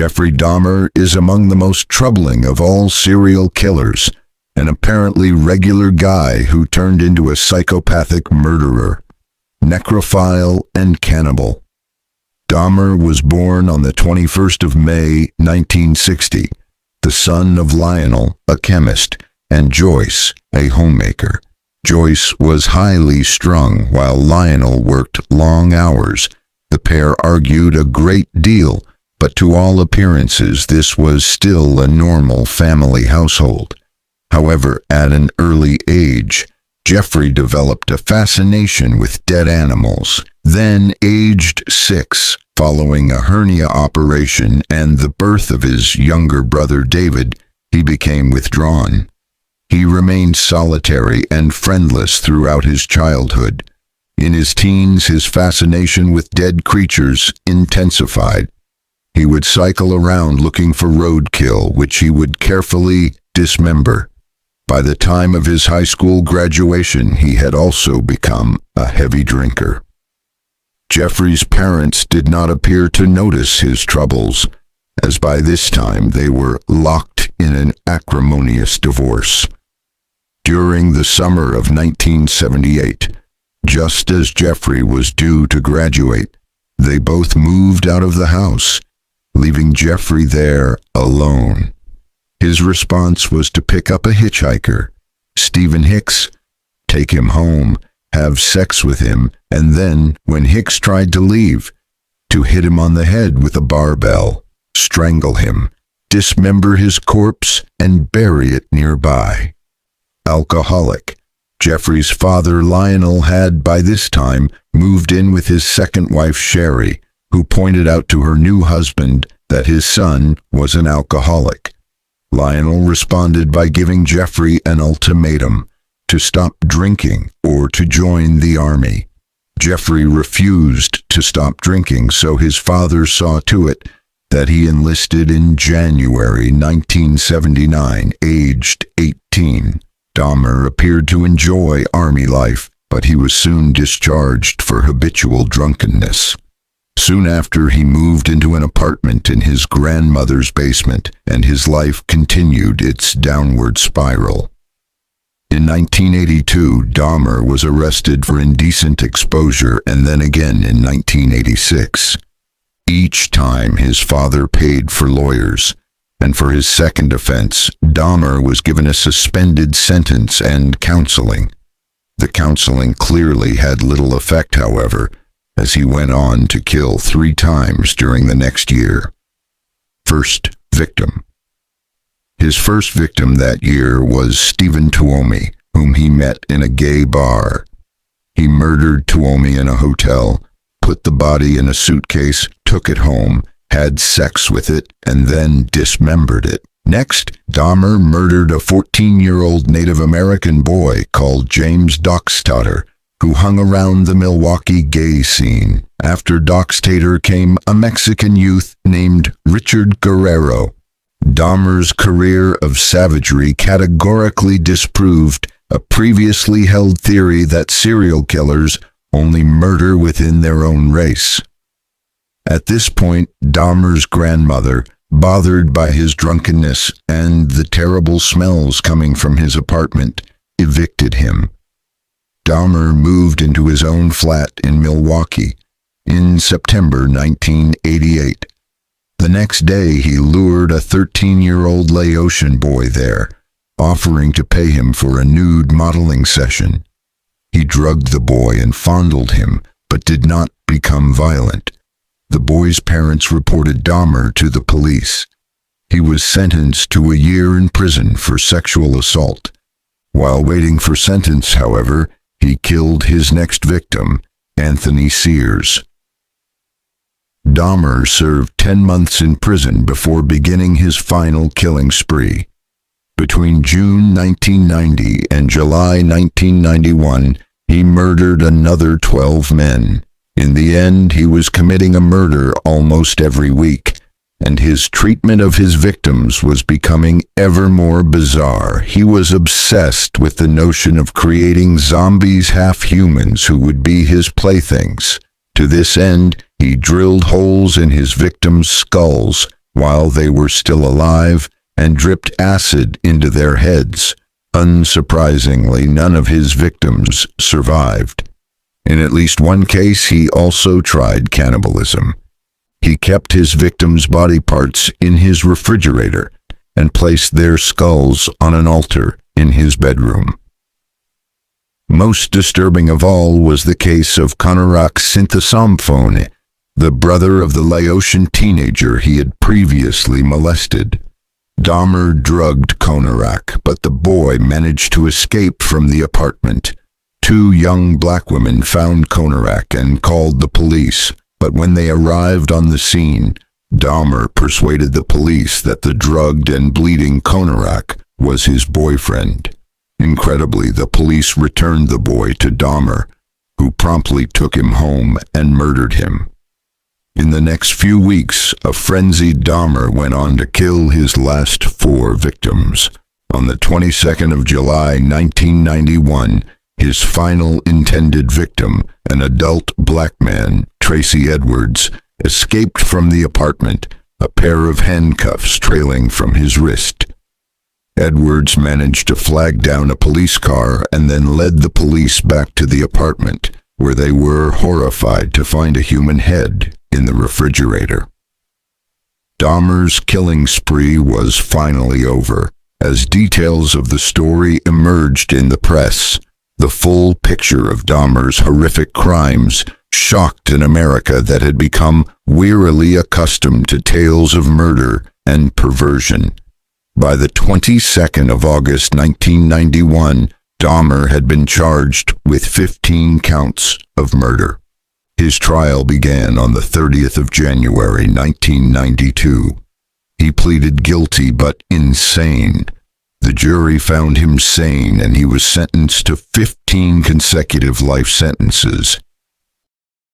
Jeffrey Dahmer is among the most troubling of all serial killers, an apparently regular guy who turned into a psychopathic murderer, necrophile, and cannibal. Dahmer was born on the 21st of May, 1960, the son of Lionel, a chemist, and Joyce, a homemaker. Joyce was highly strung while Lionel worked long hours. The pair argued a great deal, but to all appearances this was still a normal family household. However, at an early age, Jeffrey developed a fascination with dead animals. Then, aged 6, following a hernia operation and the birth of his younger brother David, he became withdrawn. He remained solitary and friendless throughout his childhood. In his teens, his fascination with dead creatures intensified. He would cycle around looking for roadkill, which he would carefully dismember. By the time of his high school graduation, he had also become a heavy drinker. Jeffrey's parents did not appear to notice his troubles, as by this time they were locked in an acrimonious divorce. During the summer of 1978, just as Jeffrey was due to graduate, they both moved out of the house, leaving Jeffrey there alone. His response was to pick up a hitchhiker, Stephen Hicks, take him home, have sex with him, and then, when Hicks tried to leave, to hit him on the head with a barbell, strangle him, dismember his corpse, and bury it nearby. Alcoholic, Jeffrey's father Lionel had by this time moved in with his second wife Sherry, who pointed out to her new husband that his son was an alcoholic. Lionel responded by giving Jeffrey an ultimatum to stop drinking or to join the army. Jeffrey refused to stop drinking, so his father saw to it that he enlisted in January 1979, aged 18. Dahmer appeared to enjoy army life, but he was soon discharged for habitual drunkenness. Soon after, he moved into an apartment in his grandmother's basement, and his life continued its downward spiral. In 1982, Dahmer was arrested for indecent exposure, and then again in 1986. Each time, his father paid for lawyers, and for his second offense, Dahmer was given a suspended sentence and counseling. The counseling clearly had little effect, however, as he went on to kill 3 times during the next year. First victim. His first victim that year was Stephen Tuomi, whom he met in a gay bar. He murdered Tuomi in a hotel, put the body in a suitcase, took it home, had sex with it, and then dismembered it. Next, Dahmer murdered a 14-year-old Native American boy called James Dockstader, who hung around the Milwaukee gay scene. After Dockstader came a Mexican youth named Richard Guerrero. Dahmer's career of savagery categorically disproved a previously held theory that serial killers only murder within their own race. At this point, Dahmer's grandmother, bothered by his drunkenness and the terrible smells coming from his apartment, evicted him. Dahmer moved into his own flat in Milwaukee in September 1988. The next day, he lured a 13-year-old Laotian boy there, offering to pay him for a nude modeling session. He drugged the boy and fondled him, but did not become violent. The boy's parents reported Dahmer to the police. He was sentenced to a year in prison for sexual assault. While waiting for sentence, however, he killed his next victim, Anthony Sears. Dahmer served 10 months in prison before beginning his final killing spree. Between June 1990 and July 1991, he murdered another 12 men. In the end, he was committing a murder almost every week, and his treatment of his victims was becoming ever more bizarre. He was obsessed with the notion of creating zombies, half-humans who would be his playthings. To this end, he drilled holes in his victims' skulls, while they were still alive and dripped acid into their heads. Unsurprisingly, none of his victims survived. In at least one case, he also tried cannibalism. He kept his victims' body parts in his refrigerator and placed their skulls on an altar in his bedroom. Most disturbing of all was the case of Konorak Sinthasomphone, the brother of the Laotian teenager he had previously molested. Dahmer drugged Konorak, but the boy managed to escape from the apartment. Two young black women found Konorak and called the police, but when they arrived on the scene, Dahmer persuaded the police that the drugged and bleeding Konorak was his boyfriend. Incredibly, the police returned the boy to Dahmer, who promptly took him home and murdered him. In the next few weeks, a frenzied Dahmer went on to kill his last 4 victims. On the 22nd of July, 1991, his final intended victim, an adult black man, Tracy Edwards, escaped from the apartment, a pair of handcuffs trailing from his wrist. Edwards managed to flag down a police car and then led the police back to the apartment, where they were horrified to find a human head in the refrigerator. Dahmer's killing spree was finally over, as details of the story emerged in the press. The full picture of Dahmer's horrific crimes shocked an America that had become wearily accustomed to tales of murder and perversion. By the 22nd of August 1991, Dahmer had been charged with 15 counts of murder. His trial began on the 30th of January 1992. He pleaded guilty but insane. The jury found him sane and he was sentenced to 15 consecutive life sentences.